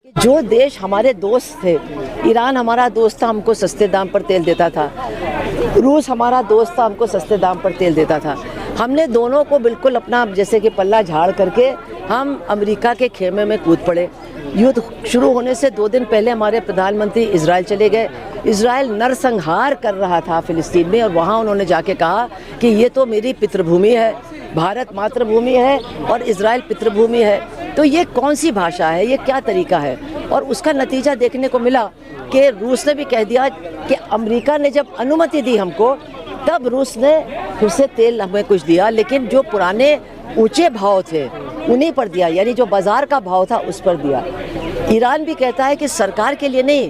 जो देश हमारे दोस्त थे, ईरान हमारा दोस्त था, हमको सस्ते दाम पर तेल देता था। रूस हमारा दोस्त था, हमको सस्ते दाम पर तेल देता था। हमने दोनों को बिल्कुल अपना जैसे कि पल्ला झाड़ करके हम अमेरिका के खेमे में कूद पड़े। युद्ध शुरू होने से 2 दिन पहले हमारे प्रधानमंत्री इजराइल चले गए। इजराइल नरसंहार कर रहा था फिलिस्तीन में, और वहाँ उन्होंने जाके कहा कि ये तो मेरी पितृभूमि है, भारत मातृभूमि है और इजराइल पितृभूमि है। तो ये कौन सी भाषा है, ये क्या तरीका है? और उसका नतीजा देखने को मिला कि रूस ने भी कह दिया कि अमेरिका ने जब अनुमति दी हमको, तब रूस ने फिर से तेल हमें कुछ दिया, लेकिन जो पुराने ऊंचे भाव थे उन्हीं पर दिया, यानी जो बाजार का भाव था उस पर दिया। ईरान भी कहता है कि सरकार के लिए नहीं,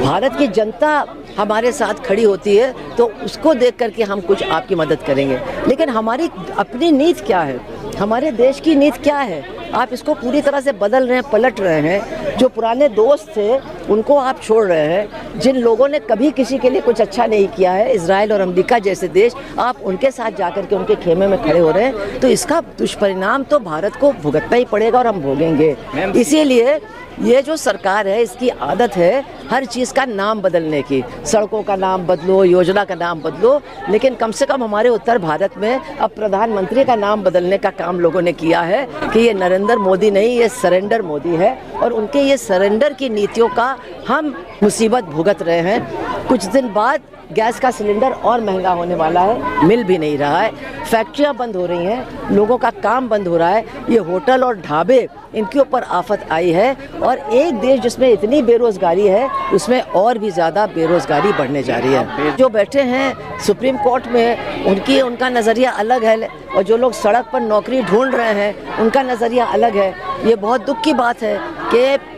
भारत की जनता हमारे साथ खड़ी होती है तो उसको देख करके हम कुछ आपकी मदद करेंगे। लेकिन हमारी अपनी नीति क्या है, हमारे देश की नीति क्या है? आप इसको पूरी तरह से बदल रहे हैं, पलट रहे हैं। जो पुराने दोस्त थे उनको आप छोड़ रहे हैं। जिन लोगों ने कभी किसी के लिए कुछ अच्छा नहीं किया है, इजराइल और अमेरिका जैसे देश, आप उनके साथ जाकर के उनके खेमे में खड़े हो रहे हैं। तो इसका दुष्परिणाम तो भारत को भुगतना ही पड़ेगा और हम भोगेंगे। इसीलिए ये जो सरकार है, इसकी आदत है हर चीज़ का नाम बदलने की। सड़कों का नाम बदलो, योजना का नाम बदलो, लेकिन कम से कम हमारे उत्तर भारत में अब प्रधानमंत्री का नाम बदलने का काम लोगों ने किया है कि ये नरेंद्र मोदी नहीं, ये सरेंडर मोदी है। और उनके ये सरेंडर की नीतियों का हम मुसीबत भुगत रहे हैं। कुछ दिन बाद गैस का सिलेंडर और महंगा होने वाला है, मिल भी नहीं रहा है, फैक्ट्रियां बंद हो रही हैं, लोगों का काम बंद हो रहा है। ये होटल और ढाबे, इनके ऊपर आफत आई है। और एक देश जिसमें इतनी बेरोजगारी है, उसमें और भी ज़्यादा बेरोजगारी बढ़ने जा रही है। जो बैठे हैं सुप्रीम कोर्ट में, उनका नज़रिया अलग है, और जो लोग सड़क पर नौकरी ढूंढ रहे हैं उनका नज़रिया अलग है। ये बहुत दुख की बात है कि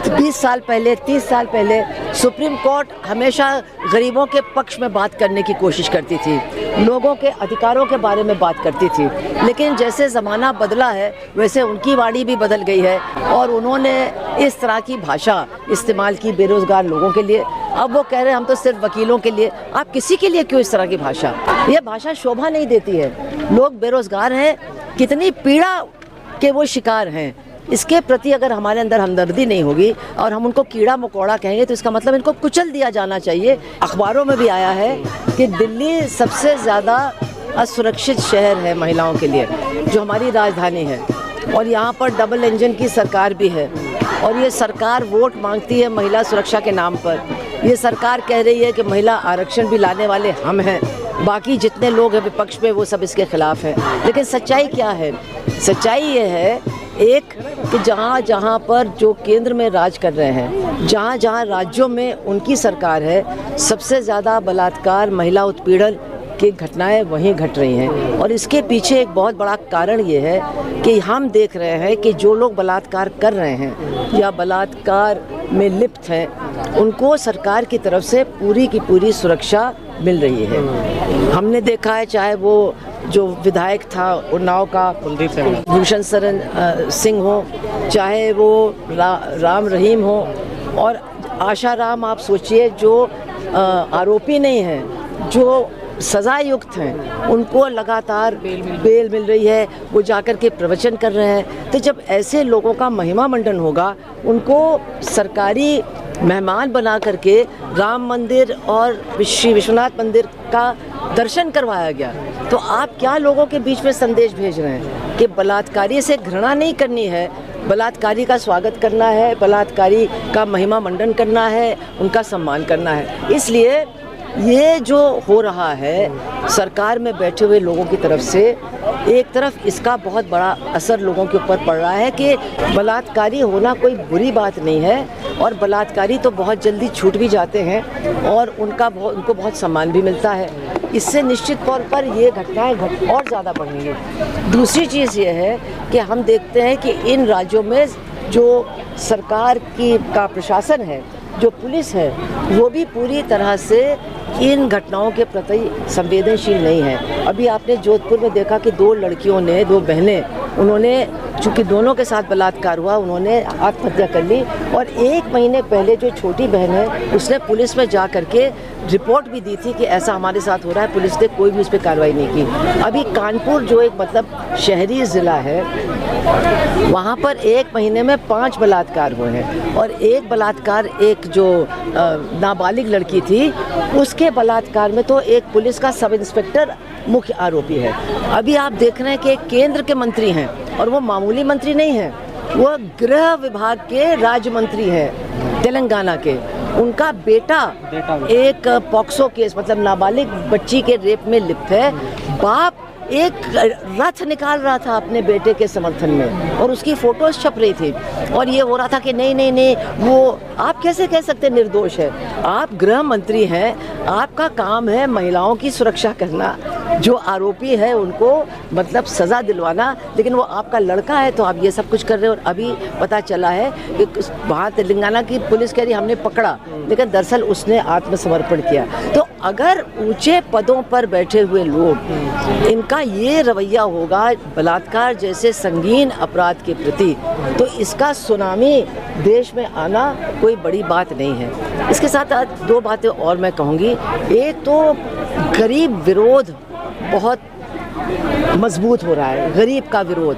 20 साल पहले, 30 साल पहले सुप्रीम कोर्ट हमेशा गरीबों के पक्ष में बात करने की कोशिश करती थी, लोगों के अधिकारों के बारे में बात करती थी। लेकिन जैसे ज़माना बदला है वैसे उनकी वाणी भी बदल गई है, और उन्होंने इस तरह की भाषा इस्तेमाल की बेरोज़गार लोगों के लिए। अब वो कह रहे हैं हम तो सिर्फ वकीलों के लिए। आप किसी के लिए क्यों इस तरह की भाषा? ये भाषा शोभा नहीं देती है। लोग बेरोज़गार हैं, कितनी पीड़ा के वो शिकार हैं। इसके प्रति अगर हमारे अंदर हमदर्दी नहीं होगी और हम उनको कीड़ा मकोड़ा कहेंगे तो इसका मतलब इनको कुचल दिया जाना चाहिए। अखबारों में भी आया है कि दिल्ली सबसे ज़्यादा असुरक्षित शहर है महिलाओं के लिए, जो हमारी राजधानी है, और यहाँ पर डबल इंजन की सरकार भी है। और ये सरकार वोट मांगती है महिला सुरक्षा के नाम पर। ये सरकार कह रही है कि महिला आरक्षण भी लाने वाले हम हैं, बाकी जितने लोग हैं विपक्ष में वो सब इसके खिलाफ हैं। लेकिन सच्चाई क्या है? सच्चाई ये है एक कि जहाँ जहाँ पर जो केंद्र में राज कर रहे हैं, जहाँ जहाँ राज्यों में उनकी सरकार है, सबसे ज़्यादा बलात्कार, महिला उत्पीड़न की घटनाएं वहीं घट रही हैं। और इसके पीछे एक बहुत बड़ा कारण ये है कि हम देख रहे हैं कि जो लोग बलात्कार कर रहे हैं या बलात्कार में लिप्त हैं, उनको सरकार की तरफ से पूरी की पूरी सुरक्षा मिल रही है। हमने देखा है, चाहे वो जो विधायक था उन्नाव का भूषण शरण सिंह हो, चाहे वो राम रहीम हो, और आशा राम, आप सोचिए जो आरोपी नहीं हैं, जो सज़ा युक्त हैं, उनको लगातार बेल मिल रही है। वो जाकर के प्रवचन कर रहे हैं। तो जब ऐसे लोगों का महिमा मंडन होगा, उनको सरकारी मेहमान बना करके राम मंदिर और श्री विश्वनाथ मंदिर का दर्शन करवाया गया, तो आप क्या लोगों के बीच में संदेश भेज रहे हैं कि बलात्कारी से घृणा नहीं करनी है, बलात्कारी का स्वागत करना है, बलात्कारी का महिमा मंडन करना है, उनका सम्मान करना है। इसलिए ये जो हो रहा है सरकार में बैठे हुए लोगों की तरफ से, एक तरफ इसका बहुत बड़ा असर लोगों के ऊपर पड़ रहा है कि बलात्कारी होना कोई बुरी बात नहीं है, और बलात्कारी तो बहुत जल्दी छूट भी जाते हैं और उनको बहुत सम्मान भी मिलता है। इससे निश्चित तौर पर ये घटनाएं और ज़्यादा बढ़ेंगी। दूसरी चीज़ ये है कि हम देखते हैं कि इन राज्यों में जो सरकार का प्रशासन है, जो पुलिस है, वो भी पूरी तरह से इन घटनाओं के प्रति संवेदनशील नहीं है। अभी आपने जोधपुर में देखा कि 2 लड़कियों ने, 2 बहनें, उन्होंने चूँकि दोनों के साथ बलात्कार हुआ, उन्होंने आत्महत्या कर ली। और 1 महीने पहले जो छोटी बहन है उसने पुलिस में जा करके रिपोर्ट भी दी थी कि ऐसा हमारे साथ हो रहा है। पुलिस ने कोई भी उस पर कार्रवाई नहीं की। अभी कानपुर जो एक मतलब शहरी ज़िला है, वहाँ पर 1 महीने में 5 बलात्कार हुए हैं। और एक बलात्कार एक जो नाबालिग लड़की थी, उसके बलात्कार में तो एक पुलिस का सब इंस्पेक्टर मुख्य आरोपी है। अभी आप देख रहे हैं कि एक केंद्र के मंत्री हैं, और वो मामूली मंत्री नहीं हैं, वो गृह विभाग के राज्य मंत्री हैं तेलंगाना के। उनका बेटा एक पॉक्सो केस मतलब नाबालिग बच्ची के रेप में लिप्त है। बाप एक रथ निकाल रहा था अपने बेटे के समर्थन में, और उसकी फोटोज छप रही थी, और ये हो रहा था कि नहीं नहीं नहीं, वो आप कैसे कह सकते निर्दोष है? आप गृह मंत्री हैं, आपका काम है महिलाओं की सुरक्षा करना। जो आरोपी है उनको मतलब सज़ा दिलवाना, लेकिन वो आपका लड़का है तो आप ये सब कुछ कर रहे हो। और अभी पता चला है कि वहाँ तेलंगाना की पुलिस कह रही हमने पकड़ा, लेकिन दरअसल उसने आत्मसमर्पण किया। तो अगर ऊंचे पदों पर बैठे हुए लोग इनका ये रवैया होगा बलात्कार जैसे संगीन अपराध के प्रति, तो इसका सुनामी देश में आना कोई बड़ी बात नहीं है। इसके साथ 2 बातें और मैं कहूँगी। एक तो गरीब विरोध बहुत मजबूत हो रहा है, गरीब का विरोध,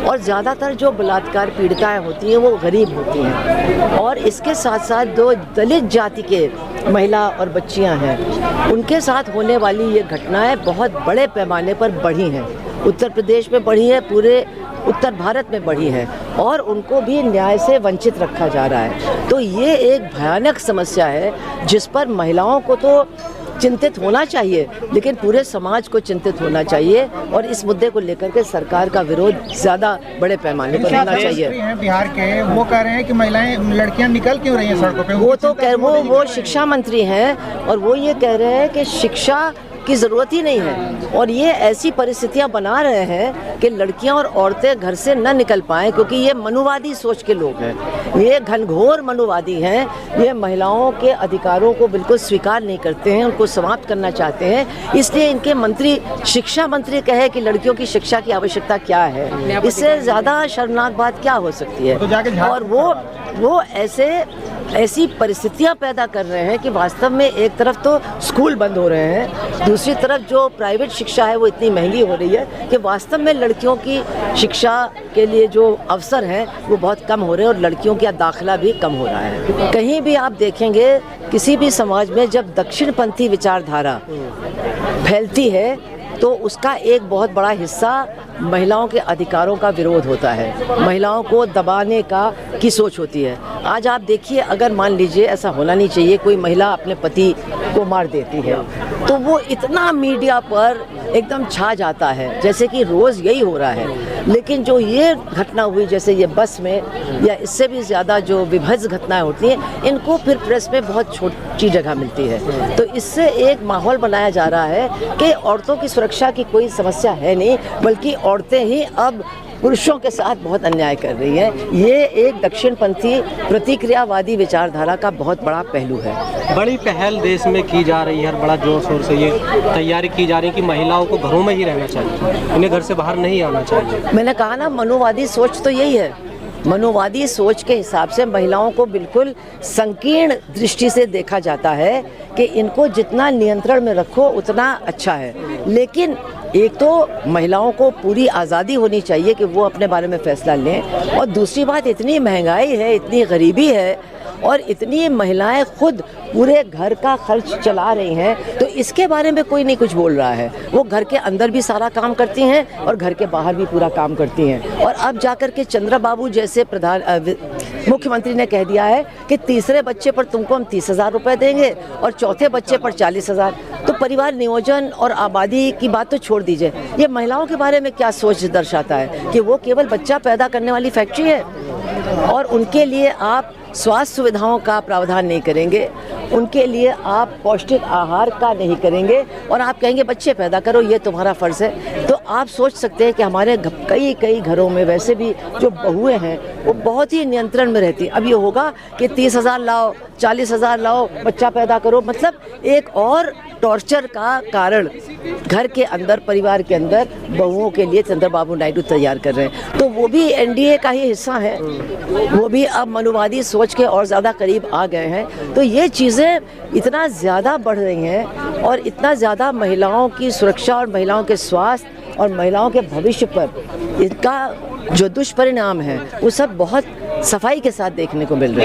और ज़्यादातर जो बलात्कार पीड़िताएं होती हैं वो गरीब होती हैं। और इसके साथ साथ जो दलित जाति के महिला और बच्चियां हैं, उनके साथ होने वाली ये घटनाएं बहुत बड़े पैमाने पर बढ़ी हैं। उत्तर प्रदेश में बढ़ी है, पूरे उत्तर भारत में बढ़ी है, और उनको भी न्याय से वंचित रखा जा रहा है। तो ये एक भयानक समस्या है जिस पर महिलाओं को तो चिंतित होना चाहिए, लेकिन पूरे समाज को चिंतित होना चाहिए, और इस मुद्दे को लेकर के सरकार का विरोध ज़्यादा बड़े पैमाने पर होना चाहिए। बिहार के वो कह रहे हैं कि महिलाएं लड़कियां निकल क्यों रही हैं सड़कों पे? वो तो वो शिक्षा मंत्री हैं, और वो ये कह रहे हैं कि शिक्षा की ज़रूरत ही नहीं है, और ये ऐसी परिस्थितियां बना रहे हैं कि लड़कियां और औरतें घर से न निकल पाएं, क्योंकि ये मनुवादी सोच के लोग हैं, ये घनघोर मनुवादी हैं। ये महिलाओं के अधिकारों को बिल्कुल स्वीकार नहीं करते हैं, उनको समाप्त करना चाहते हैं। इसलिए इनके मंत्री, शिक्षा मंत्री कहे कि लड़कियों की शिक्षा की आवश्यकता क्या है, इससे ज़्यादा शर्मनाक बात क्या हो सकती है? और वो ऐसी परिस्थितियां पैदा कर रहे हैं कि वास्तव में एक तरफ तो स्कूल बंद हो रहे हैं, दूसरी तरफ जो प्राइवेट शिक्षा है वो इतनी महंगी हो रही है कि वास्तव में लड़कियों की शिक्षा के लिए जो अवसर हैं वो बहुत कम हो रहे हैं, और लड़कियों का दाखिला भी कम हो रहा है। कहीं भी आप देखेंगे किसी भी समाज में जब दक्षिणपंथी विचारधारा फैलती है तो उसका एक बहुत बड़ा हिस्सा महिलाओं के अधिकारों का विरोध होता है, महिलाओं को दबाने की सोच होती है। आज आप देखिए, अगर मान लीजिए ऐसा होना नहीं चाहिए, कोई महिला अपने पति को मार देती है तो वो इतना मीडिया पर एकदम छा जाता है जैसे कि रोज़ यही हो रहा है। लेकिन जो ये घटना हुई, जैसे ये बस में, या इससे भी ज़्यादा जो विभत्स घटनाएं होती हैं, इनको फिर प्रेस में बहुत छोटी जगह मिलती है। तो इससे एक माहौल बनाया जा रहा है कि औरतों की सुरक्षा की कोई समस्या है नहीं, बल्कि औरतें ही अब पुरुषों के साथ बहुत अन्याय कर रही हैं। ये एक दक्षिणपंथी प्रतिक्रियावादी विचारधारा का बहुत बड़ा पहलू है। बड़ी पहल देश में की जा रही है, बड़ा जोर शोर से ये तैयारी की जा रही है कि महिलाओं को घरों में ही रहना चाहिए, उन्हें घर से बाहर नहीं आना चाहिए। मैंने कहा ना, मनुवादी सोच तो यही है। मनुवादी सोच के हिसाब से महिलाओं को बिल्कुल संकीर्ण दृष्टि से देखा जाता है कि इनको जितना नियंत्रण में रखो उतना अच्छा है। लेकिन एक तो महिलाओं को पूरी आज़ादी होनी चाहिए कि वो अपने बारे में फ़ैसला लें, और दूसरी बात, इतनी महंगाई है, इतनी गरीबी है, और इतनी महिलाएं खुद पूरे घर का खर्च चला रही हैं, तो इसके बारे में कोई नहीं कुछ बोल रहा है। वो घर के अंदर भी सारा काम करती हैं और घर के बाहर भी पूरा काम करती हैं। और अब जाकर के चंद्रबाबू जैसे मुख्यमंत्री ने कह दिया है कि तीसरे बच्चे पर तुमको हम 30,000 रुपये देंगे और चौथे बच्चे पर 40,000। तो परिवार नियोजन और आबादी की बात तो छोड़ दीजिए, ये महिलाओं के बारे में क्या सोच दर्शाता है कि वो केवल बच्चा पैदा करने वाली फैक्ट्री है, और उनके लिए आप स्वास्थ्य सुविधाओं का प्रावधान नहीं करेंगे, उनके लिए आप पौष्टिक आहार का नहीं करेंगे, और आप कहेंगे बच्चे पैदा करो, ये तुम्हारा फ़र्ज़ है। तो आप सोच सकते हैं कि हमारे कई घरों में वैसे भी जो बहुएं हैं वो बहुत ही नियंत्रण में रहती। अब ये होगा कि 30,000 लाओ, 40,000 लाओ, बच्चा पैदा करो, मतलब एक और टॉर्चर का कारण घर के अंदर, परिवार के अंदर बहुओं के लिए चंद्रबाबू नायडू तैयार कर रहे हैं। तो वो भी एनडीए का ही हिस्सा है, वो भी अब मनुवादी सोच के और ज़्यादा करीब आ गए हैं। तो ये चीज़ें इतना ज़्यादा बढ़ रही हैं और इतना ज़्यादा महिलाओं की सुरक्षा और महिलाओं के स्वास्थ्य और महिलाओं के भविष्य पर इनका जो दुष्परिणाम है वो सब बहुत सफाई के साथ देखने को मिल रहा है।